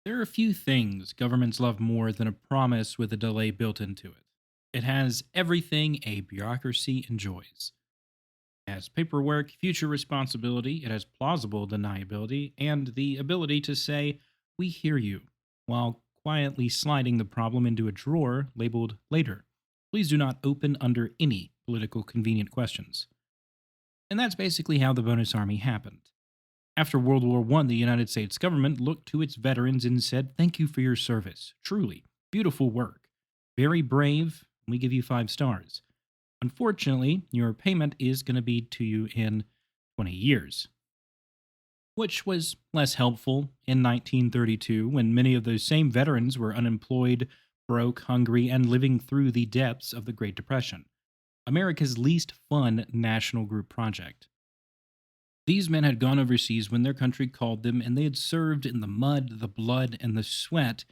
There are a few things governments love more than a promise with a delay built into it. It has everything a bureaucracy enjoys. It has paperwork, future responsibility, it has plausible deniability, and the ability to say, "We hear you," while quietly sliding the problem into a drawer labeled later. Please do not open under any political convenient questions. And that's basically how the bonus army happened. After World War I, the United States government looked to its veterans and said, "Thank you for your service. Truly, beautiful work. Very brave. We give you 5 stars. Unfortunately, your payment is going to be to you in 20 years." Which was less helpful in 1932 when many of those same veterans were unemployed, broke, hungry, and living through the depths of the Great Depression, America's least fun national group project. These men had gone overseas when their country called them, and they had served in the mud, the blood, and the sweat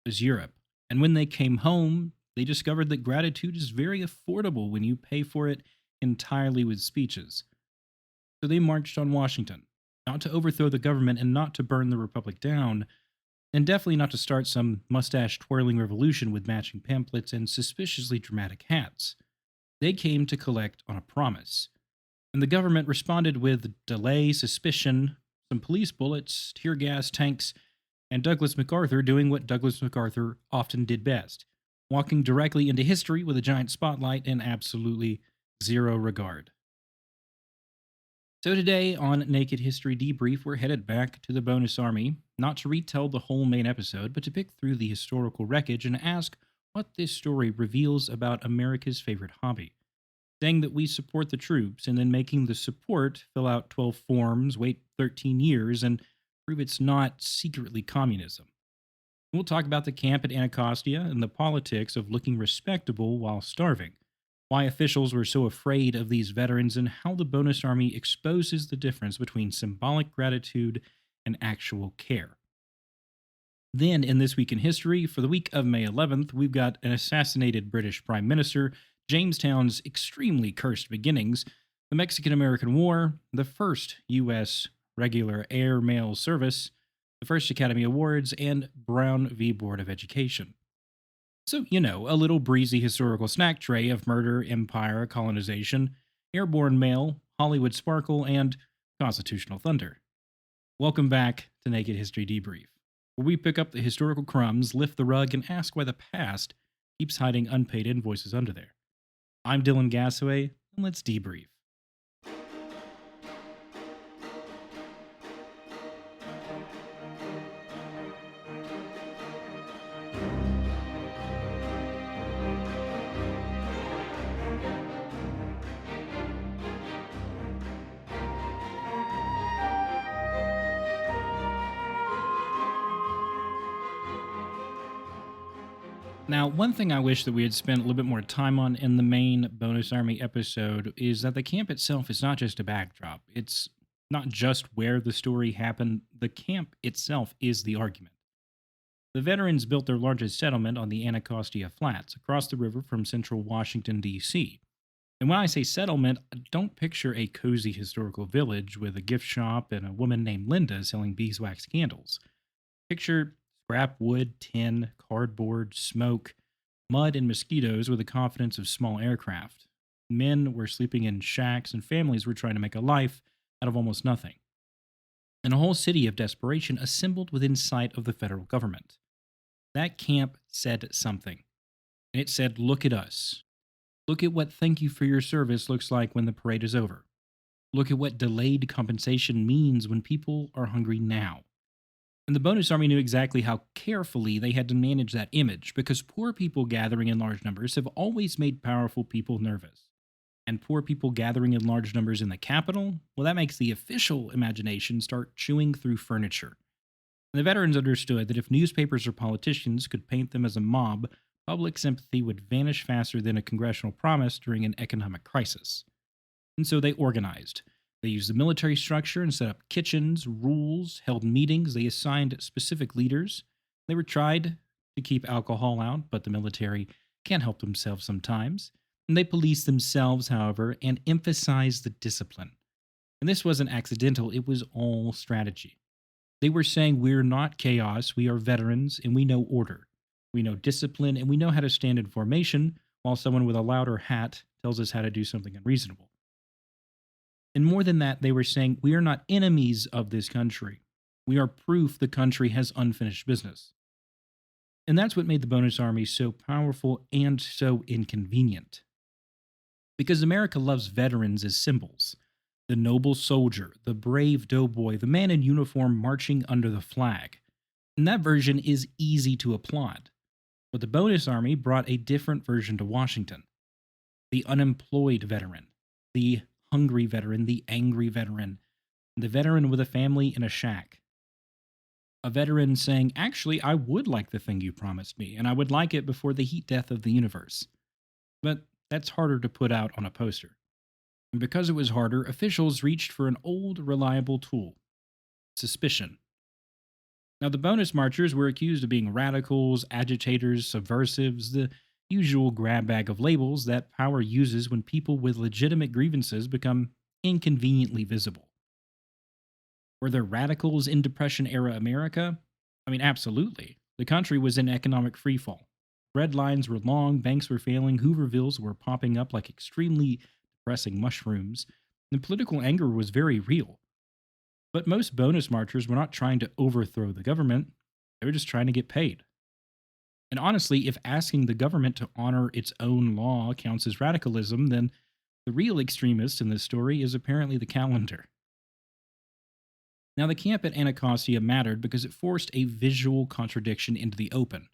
as Europe. And when they came home, they discovered that gratitude is very affordable when you pay for it entirely with speeches. So they marched on Washington, not to overthrow the government and not to burn the Republic down, and definitely not to start some mustache twirling revolution with matching pamphlets and suspiciously dramatic hats. They came to collect on a promise, and the government responded with delay, suspicion, some police bullets, tear gas tanks, and Douglas MacArthur doing what Douglas MacArthur often did best, walking directly into history with a giant spotlight and absolutely zero regard. So today on Naked History Debrief, we're headed back to the Bonus Army, not to retell the whole main episode, but to pick through the historical wreckage and ask what this story reveals about America's favorite hobby, saying that we support the troops and then making the support fill out 12 forms, wait 13 years, and prove it's not secretly communism. We'll talk about the camp at Anacostia and the politics of looking respectable while starving, why officials were so afraid of these veterans, and how the bonus army exposes the difference between symbolic gratitude and actual care. Then, in This Week in History, for the week of May 11th, we've got an assassinated British Prime Minister, Jamestown's extremely cursed beginnings, the Mexican American War, the first U.S. regular airmail service, the first Academy Awards, and Brown v. Board of Education. So, a little breezy historical snack tray of murder, empire, colonization, airborne mail, Hollywood sparkle, and constitutional thunder. Welcome back to Naked History Debrief, where we pick up the historical crumbs, lift the rug, and ask why the past keeps hiding unpaid invoices under there. I'm Dylan Gassaway, and let's debrief. Now, one thing I wish that we had spent a little bit more time on in the main Bonus Army episode is that the camp itself is not just a backdrop. It's not just where the story happened, the camp itself is the argument. The veterans built their largest settlement on the Anacostia Flats across the river from central Washington, D.C. And when I say settlement, I don't picture a cozy historical village with a gift shop and a woman named Linda selling beeswax candles. Picture scrap wood, tin, cardboard, smoke, mud, and mosquitoes with the confidence of small aircraft. Men were sleeping in shacks, and families were trying to make a life out of almost nothing. And a whole city of desperation assembled within sight of the federal government. That camp said something. And it said, "Look at us. Look at what thank you for your service looks like when the parade is over. Look at what delayed compensation means when people are hungry now." And the bonus army knew exactly how carefully they had to manage that image because poor people gathering in large numbers have always made powerful people nervous. And poor people gathering in large numbers in the capital, well, that makes the official imagination start chewing through furniture. And the veterans understood that if newspapers or politicians could paint them as a mob, public sympathy would vanish faster than a congressional promise during an economic crisis. And so they organized. They used the military structure and set up kitchens, rules, held meetings. They assigned specific leaders. They were tried to keep alcohol out, but the military can't help themselves sometimes. And they policed themselves, however, and emphasized the discipline. And this wasn't accidental, it was all strategy. They were saying, "We're not chaos, we are veterans, and we know order. We know discipline, and we know how to stand in formation, while someone with a louder hat tells us how to do something unreasonable." And more than that, they were saying, "We are not enemies of this country. We are proof the country has unfinished business." And that's what made the bonus army so powerful and so inconvenient. Because America loves veterans as symbols: the noble soldier, the brave doughboy, the man in uniform marching under the flag. And that version is easy to applaud. But the bonus army brought a different version to Washington: the unemployed veteran, the hungry veteran, the angry veteran, the veteran with a family in a shack. A veteran saying, "Actually, I would like the thing you promised me, and I would like it before the heat death of the universe." But that's harder to put out on a poster. And because it was harder, officials reached for an old, reliable tool: suspicion. Now, the bonus marchers were accused of being radicals, agitators, subversives, the usual grab bag of labels that power uses when people with legitimate grievances become inconveniently visible. Were there radicals in Depression era America? I mean, absolutely. The country was in economic freefall. Bread lines were long, banks were failing, Hoovervilles were popping up like extremely depressing mushrooms, and political anger was very real. But most bonus marchers were not trying to overthrow the government, they were just trying to get paid. And honestly, if asking the government to honor its own law counts as radicalism, then the real extremist in this story is apparently the calendar. Now, the camp at Anacostia mattered because it forced a visual contradiction into the open.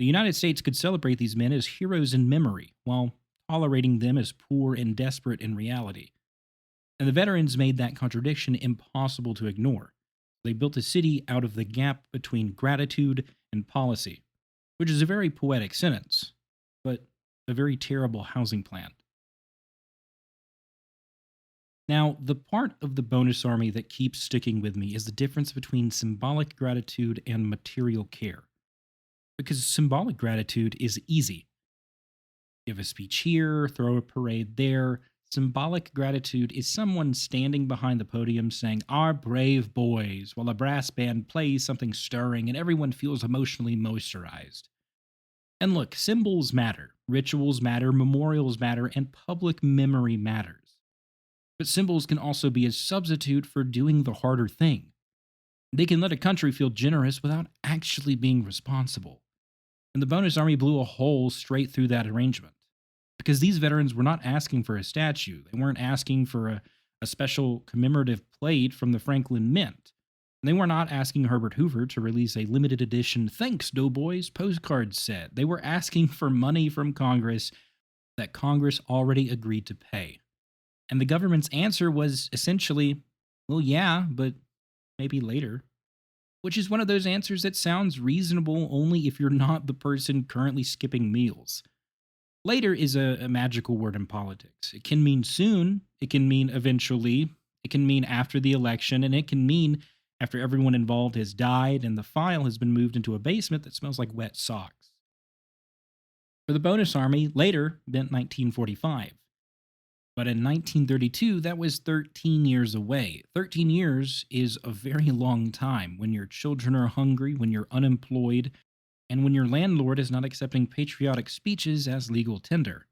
The United States could celebrate these men as heroes in memory, while tolerating them as poor and desperate in reality. And the veterans made that contradiction impossible to ignore. They built a city out of the gap between gratitude and policy, which is a very poetic sentence, but a very terrible housing plan. Now, the part of the bonus army that keeps sticking with me is the difference between symbolic gratitude and material care. Because symbolic gratitude is easy: give a speech here, throw a parade there. Symbolic gratitude is someone standing behind the podium saying, "Our brave boys," while a brass band plays something stirring and everyone feels emotionally moisturized. And look, symbols matter, rituals matter, memorials matter, and public memory matters. But symbols can also be a substitute for doing the harder thing. They can let a country feel generous without actually being responsible. And the bonus army blew a hole straight through that arrangement. Because these veterans were not asking for a statue, they weren't asking for a special commemorative plate from the Franklin Mint. They were not asking Herbert Hoover to release a limited edition "Thanks, Doughboys" postcard set. They were asking for money from Congress that Congress already agreed to pay. And the government's answer was essentially, "Well, yeah, but maybe later." Which is one of those answers that sounds reasonable only if you're not the person currently skipping meals. Later is a magical word in politics. It can mean soon, it can mean eventually, it can mean after the election, and it can mean after everyone involved has died and the file has been moved into a basement that smells like wet socks. For the bonus army, later meant 1945. But in 1932, that was 13 years away. 13 years is a very long time when your children are hungry, when you're unemployed, and when your landlord is not accepting patriotic speeches as legal tender.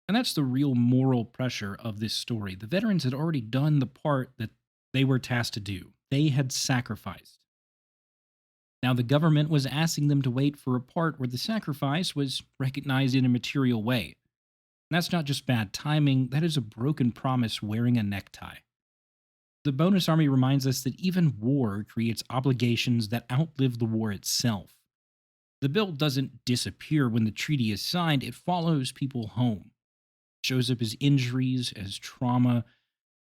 And that's the real moral pressure of this story. The veterans had already done the part that they were tasked to do, they had sacrificed. Now, the government was asking them to wait for a part where the sacrifice was recognized in a material way. And that's not just bad timing, that is a broken promise wearing a necktie. The bonus army reminds us that even war creates obligations that outlive the war itself. The bill doesn't disappear when the treaty is signed, it follows people home. It shows up as injuries, as trauma,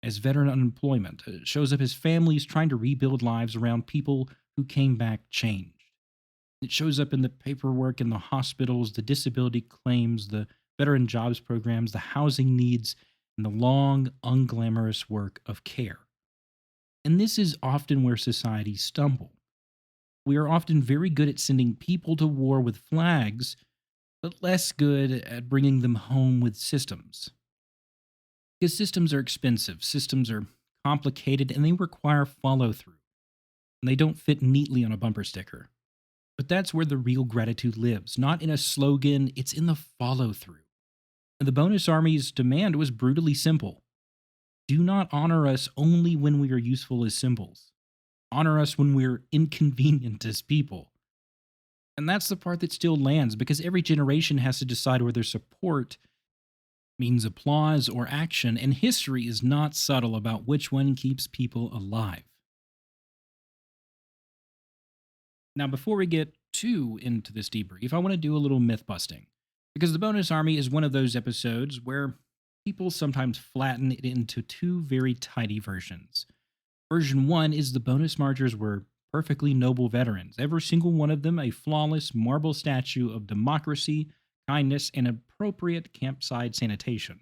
as veteran unemployment. It shows up as families trying to rebuild lives around people who came back changed. It shows up in the paperwork in the hospitals, the disability claims, the veteran jobs programs, the housing needs, and the long, unglamorous work of care. And this is often where societies stumble. We are often very good at sending people to war with flags, but less good at bringing them home with systems. Because systems are expensive, systems are complicated, and they require follow through. and they don't fit neatly on a bumper sticker. But that's where the real gratitude lives, not in a slogan, it's in the follow through. And the Bonus Army's demand was brutally simple: do not honor us only when we are useful as symbols. Honor us when we're inconvenient as people. And that's the part that still lands because every generation has to decide whether support means applause or action, and history is not subtle about which one keeps people alive. Now, before we get too into this debrief, I want to do a little myth busting because the Bonus Army is one of those episodes where people sometimes flatten it into two very tidy versions. Version 1 is the bonus marchers were perfectly noble veterans, every single one of them a flawless marble statue of democracy, kindness, and appropriate campsite sanitation.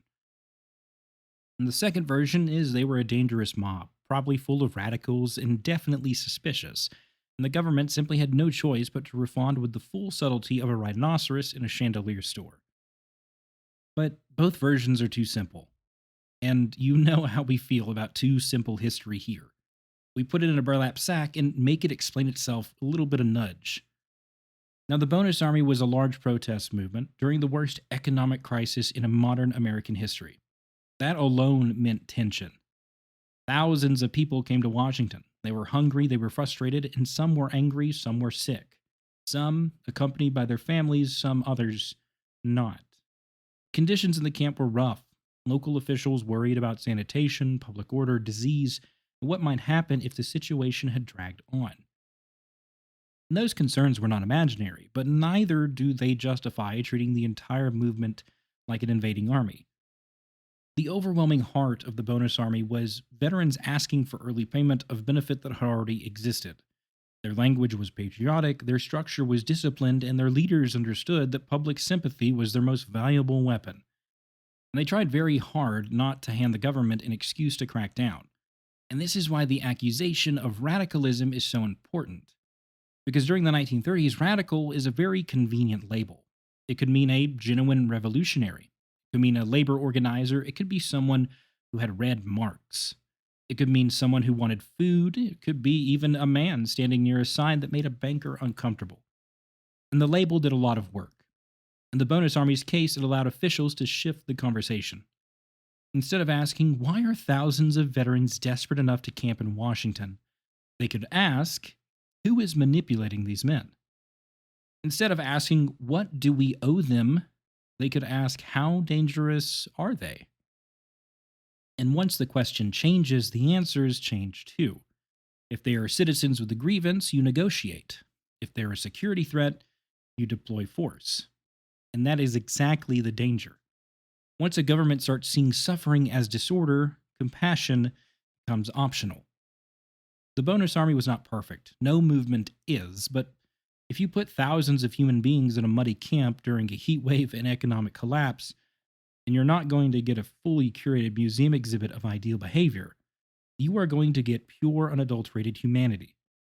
And the second version is they were a dangerous mob, probably full of radicals and definitely suspicious, and the government simply had no choice but to respond with the full subtlety of a rhinoceros in a chandelier store. But both versions are too simple, and you know how we feel about too simple history here. We put it in a burlap sack and make it explain itself a little bit of nudge. Now, the Bonus Army was a large protest movement during the worst economic crisis in a modern American history. That alone meant tension. Thousands of people came to Washington. They were hungry, they were frustrated, and some were angry, some were sick. Some accompanied by their families, some others not. Conditions in the camp were rough. Local officials worried about sanitation, public order, disease, and what might happen if the situation had dragged on. And those concerns were not imaginary, but neither do they justify treating the entire movement like an invading army. The overwhelming heart of the Bonus Army was veterans asking for early payment of benefit that had already existed. Their language was patriotic, their structure was disciplined, and their leaders understood that public sympathy was their most valuable weapon. And they tried very hard not to hand the government an excuse to crack down. And this is why the accusation of radicalism is so important. Because during the 1930s, radical is a very convenient label. It could mean a genuine revolutionary. It could mean a labor organizer. It could be someone who had read Marx. It could mean someone who wanted food. It could be even a man standing near a sign that made a banker uncomfortable. And the label did a lot of work. In the Bonus Army's case, it allowed officials to shift the conversation. Instead of asking, why are thousands of veterans desperate enough to camp in Washington? They could ask, who is manipulating these men? Instead of asking, what do we owe them? They could ask, how dangerous are they? And once the question changes, the answers change too. If they are citizens with a grievance, you negotiate. If they're a security threat, you deploy force. And that is exactly the danger. Once a government starts seeing suffering as disorder, compassion becomes optional. The Bonus Army was not perfect. No movement is, but if you put thousands of human beings in a muddy camp during a heat wave and economic collapse, and you're not going to get a fully curated museum exhibit of ideal behavior, you are going to get pure, unadulterated humanity.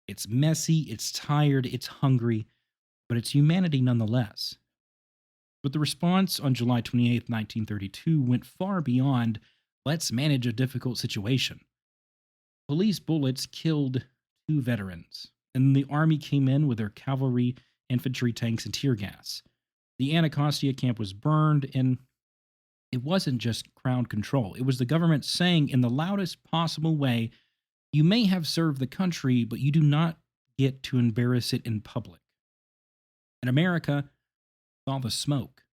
It's messy, it's tired, it's hungry, but it's humanity nonetheless. But the response on July 28, 1932 went far beyond, let's manage a difficult situation. Police bullets killed 2 veterans, and the army came in with their cavalry, infantry, tanks, and tear gas. The Anacostia camp was burned, and it wasn't just crowd control. It was the government saying in the loudest possible way, you may have served the country, but you do not get to embarrass it in public. And America saw the smoke.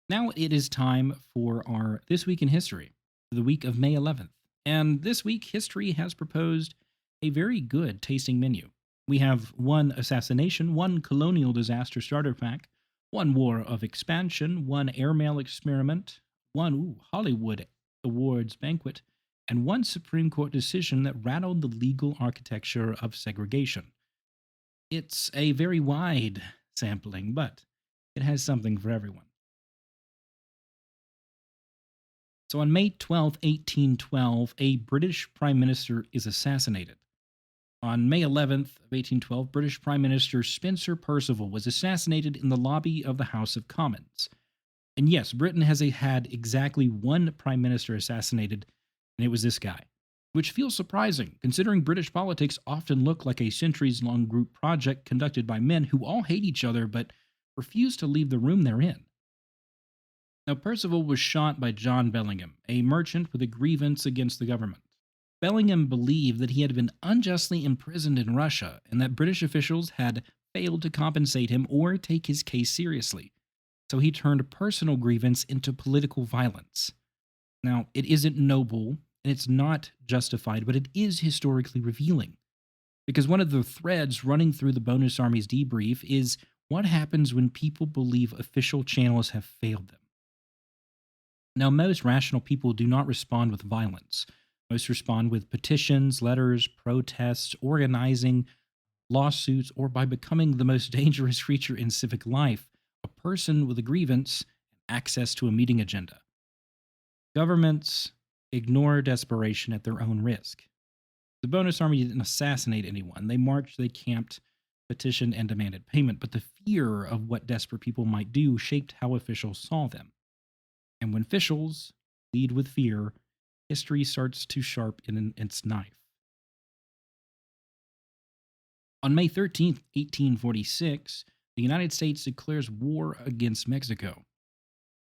Now it is time for our This Week in History, the week of May 11th. And this week, history has proposed a very good tasting menu. We have 1 assassination, 1 colonial disaster starter pack, 1 war of expansion, 1 airmail experiment, 1 Hollywood Awards banquet, and 1 Supreme Court decision that rattled the legal architecture of segregation. It's a very wide sampling, but it has something for everyone. So on May 12, 1812, a British Prime Minister is assassinated. On May 11th of 1812, British Prime Minister Spencer Perceval was assassinated in the lobby of the House of Commons. And yes, Britain has had exactly 1 Prime Minister assassinated, and it was this guy. which feels surprising considering British politics often look like a centuries long group project conducted by men who all hate each other but refuse to leave the room they're in. Now, Percival was shot by John Bellingham, a merchant with a grievance against the government. Bellingham believed that he had been unjustly imprisoned in Russia and that British officials had failed to compensate him or take his case seriously. So he turned personal grievance into political violence. Now, it isn't noble and it's not justified, but it is historically revealing. Because one of the threads running through the Bonus Army's debrief is what happens when people believe official channels have failed them. Now, most rational people do not respond with violence. Most respond with petitions, letters, protests, organizing, lawsuits, or by becoming the most dangerous creature in civic life, a person with a grievance and access to a meeting agenda. Governments ignore desperation at their own risk. The Bonus Army didn't assassinate anyone. They marched, they camped, petitioned, and demanded payment, but the fear of what desperate people might do shaped how officials saw them. And when officials lead with fear, history starts to sharpen its knife. On May 13th, 1846, the United States declares war against Mexico.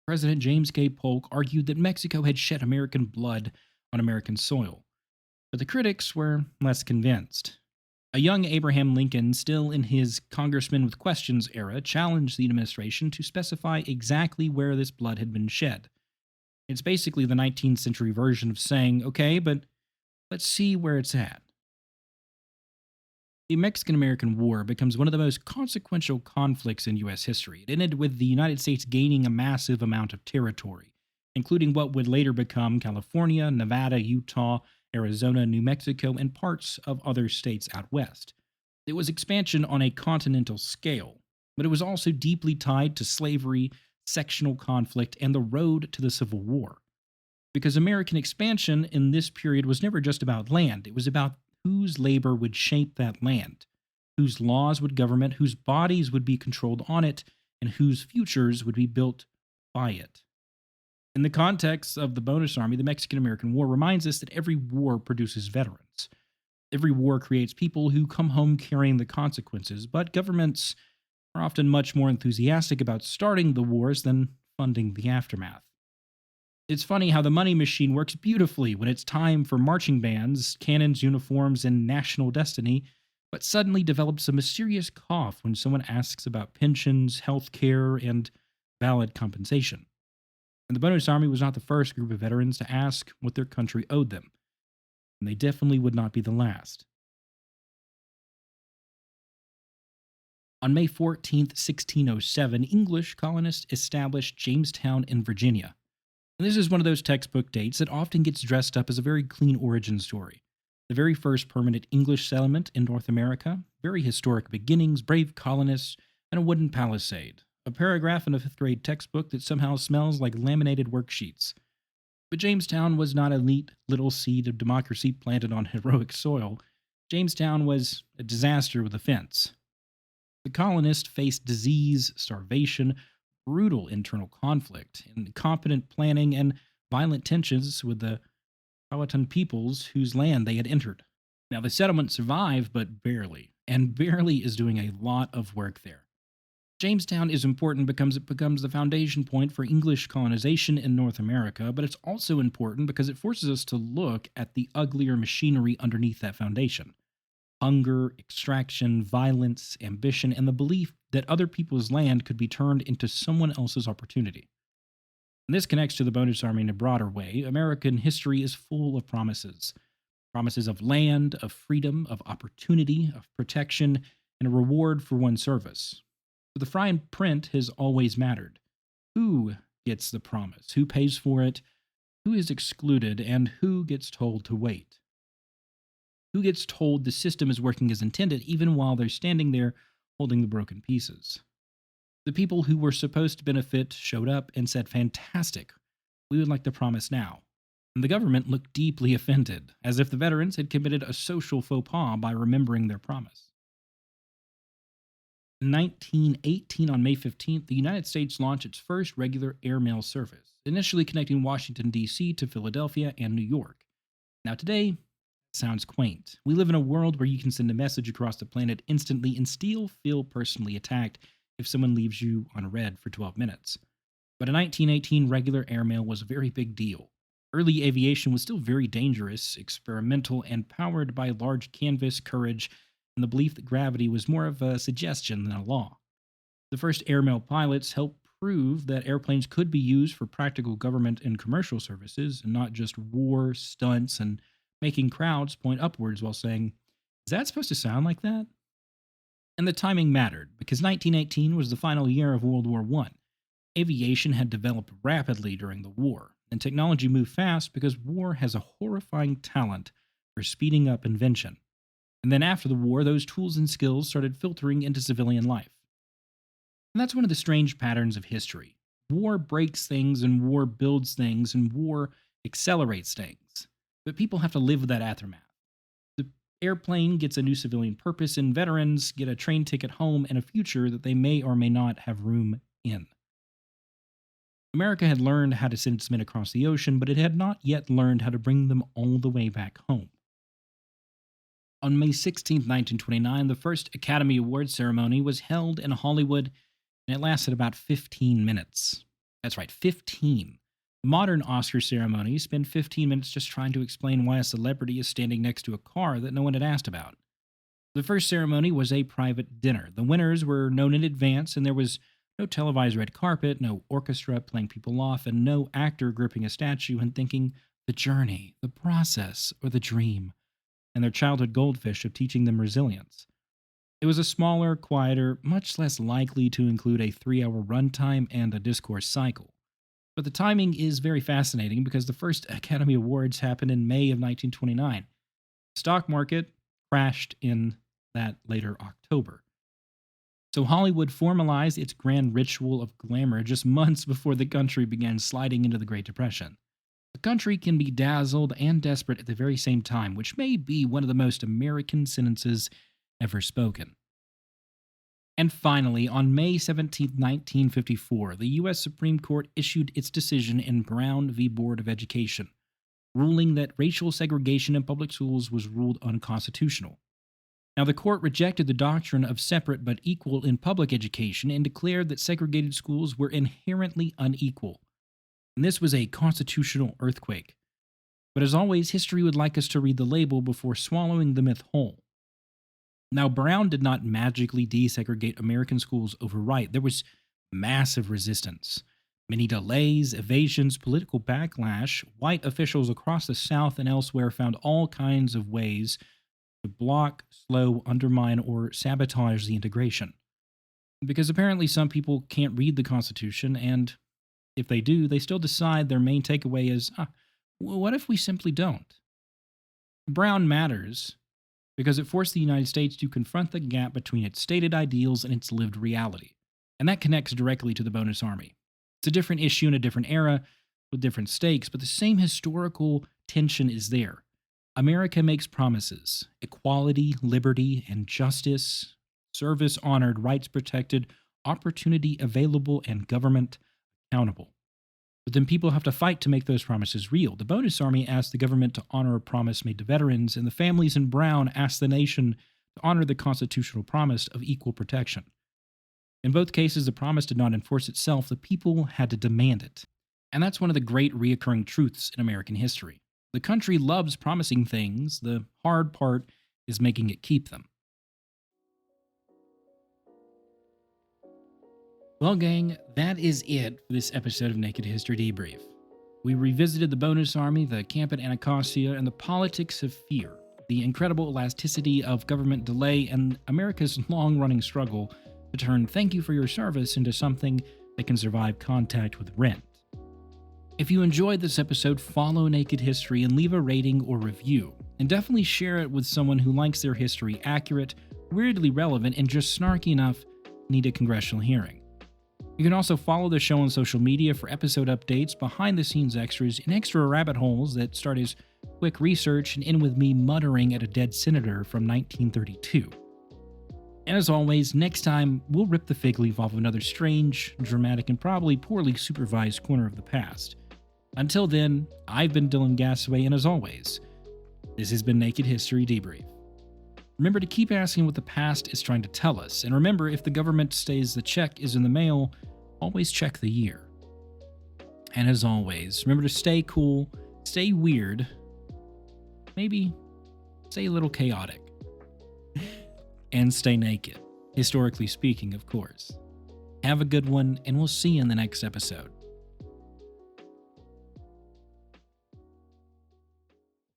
President James K. Polk argued that Mexico had shed American blood on American soil, but the critics were less convinced. A young Abraham Lincoln, still in his Congressman with Questions era, challenged the administration to specify exactly where this blood had been shed. It's basically the 19th century version of saying, okay, but let's see where it's at. The Mexican American War becomes one of the most consequential conflicts in U.S. history. It ended with the United States gaining a massive amount of territory, including what would later become California, Nevada, Utah, Arizona, New Mexico, and parts of other states out west. It was expansion on a continental scale, but it was also deeply tied to slavery, sectional conflict, and the road to the Civil War. Because American expansion in this period was never just about land, it was about whose labor would shape that land, whose laws would govern it, whose bodies would be controlled on it, and whose futures would be built by it. In the context of the Bonus Army, the Mexican American War reminds us that every war produces veterans. Every war creates people who come home carrying the consequences, but governments are often much more enthusiastic about starting the wars than funding the aftermath. It's funny how the money machine works beautifully when it's time for marching bands, cannons, uniforms, and national destiny, but suddenly develops a mysterious cough when someone asks about pensions, health care, and valid compensation. And the Bonus Army was not the first group of veterans to ask what their country owed them, and they definitely would not be the last. On May 14th, 1607, English colonists established Jamestown in Virginia. And this is one of those textbook dates that often gets dressed up as a very clean origin story. The very first permanent English settlement in North America, very historic beginnings, brave colonists, and a wooden palisade. A paragraph in a fifth grade textbook that somehow smells like laminated worksheets. But Jamestown was not a neat little seed of democracy planted on heroic soil. Jamestown was a disaster with a fence. The colonists faced disease, starvation, brutal internal conflict, incompetent planning, and violent tensions with the Powhatan peoples whose land they had entered. Now, the settlement survived, but barely, and barely is doing a lot of work there. Jamestown is important because it becomes the foundation point for English colonization in North America, but it's also important because it forces us to look at the uglier machinery underneath that foundation. Hunger, extraction, violence, ambition, and the belief that other people's land could be turned into someone else's opportunity. And this connects to the Bonus Army in a broader way. American history is full of promises. Promises of land, of freedom, of opportunity, of protection, and a reward for one's service. But the fine print has always mattered. Who gets the promise? Who pays for it? Who is excluded? And who gets told to wait? Who gets told the system is working as intended even while they're standing there holding the broken pieces? The people who were supposed to benefit showed up and said, "Fantastic, we would like the promise now." And the government looked deeply offended, as if the veterans had committed a social faux pas by remembering their promise. In 1918, on May 15th, the United States launched its first regular airmail service, initially connecting Washington, D.C. to Philadelphia and New York. Now today, Sounds quaint. We live in a world where you can send a message across the planet instantly and still feel personally attacked if someone leaves you unread for 12 minutes. But in 1918, regular airmail was a very big deal. Early aviation was still very dangerous, experimental, and powered by large canvas, courage, and the belief that gravity was more of a suggestion than a law. The first airmail pilots helped prove that airplanes could be used for practical government and commercial services, and not just war, stunts, and making crowds point upwards while saying, "Is that supposed to sound like that?" And the timing mattered, because 1918 was the final year of World War I. Aviation had developed rapidly during the war, and technology moved fast because war has a horrifying talent for speeding up invention. And then after the war, those tools and skills started filtering into civilian life. And that's one of the strange patterns of history. War breaks things, and war builds things, and war accelerates things. But people have to live with that aftermath. The airplane gets a new civilian purpose, and veterans get a train ticket home and a future that they may or may not have room in. America had learned how to send its men across the ocean, but it had not yet learned how to bring them all the way back home. On May 16, 1929, the first Academy Awards ceremony was held in Hollywood, and it lasted about 15 minutes. That's right, 15. Modern Oscar ceremonies spend 15 minutes just trying to explain why a celebrity is standing next to a car that no one had asked about. The first ceremony was a private dinner. The winners were known in advance, and there was no televised red carpet, no orchestra playing people off, and no actor gripping a statue and thinking the journey, the process, or the dream, and their childhood goldfish of teaching them resilience. It was a smaller, quieter, much less likely to include a 3-hour runtime and a discourse cycle. But the timing is very fascinating because the first Academy Awards happened in May of 1929. The stock market crashed in that later October. So Hollywood formalized its grand ritual of glamour just months before the country began sliding into the Great Depression. The country can be dazzled and desperate at the very same time, which may be one of the most American sentences ever spoken. And finally, on May 17, 1954, the U.S. Supreme Court issued its decision in Brown v. Board of Education, ruling that racial segregation in public schools was ruled unconstitutional. Now, the court rejected the doctrine of separate but equal in public education and declared that segregated schools were inherently unequal. And this was a constitutional earthquake. But as always, history would like us to read the label before swallowing the myth whole. Now, Brown did not magically desegregate American schools overnight. There was massive resistance. Many delays, evasions, political backlash. White officials across the South and elsewhere found all kinds of ways to block, slow, undermine, or sabotage the integration. Because apparently some people can't read the Constitution, and if they do, they still decide their main takeaway is, what if we simply don't? Brown matters because it forced the United States to confront the gap between its stated ideals and its lived reality. And that connects directly to the bonus army. It's a different issue in a different era with different stakes, but the same historical tension is there. America makes promises: equality, liberty, and justice, service honored, rights protected, opportunity available, and government accountable. But then people have to fight to make those promises real. The bonus army asked the government to honor a promise made to veterans, and the families in Brown asked the nation to honor the constitutional promise of equal protection. In both cases, the promise did not enforce itself. The people had to demand it. And that's one of the great reoccurring truths in American history. The country loves promising things. The hard part is making it keep them. Well, gang, that is it for this episode of Naked History Debrief. We revisited the bonus army, the camp at Anacostia, and the politics of fear, the incredible elasticity of government delay, and America's long-running struggle to turn thank you for your service into something that can survive contact with rent. If you enjoyed this episode, follow Naked History and leave a rating or review, and definitely share it with someone who likes their history accurate, weirdly relevant, and just snarky enough to need a congressional hearing. You can also follow the show on social media for episode updates, behind-the-scenes extras, and extra rabbit holes that start as quick research and end with me muttering at a dead senator from 1932. And as always, next time, we'll rip the fig leaf off of another strange, dramatic, and probably poorly supervised corner of the past. Until then, I've been Dylan Gasaway, and as always, This has been Naked History Debrief. Remember to keep asking what the past is trying to tell us, and remember, if the government says the check is in the mail, always check the year. And as always, remember to stay cool, stay weird, maybe stay a little chaotic, and stay naked, historically speaking, of course. Have a good one, and we'll see you in the next episode.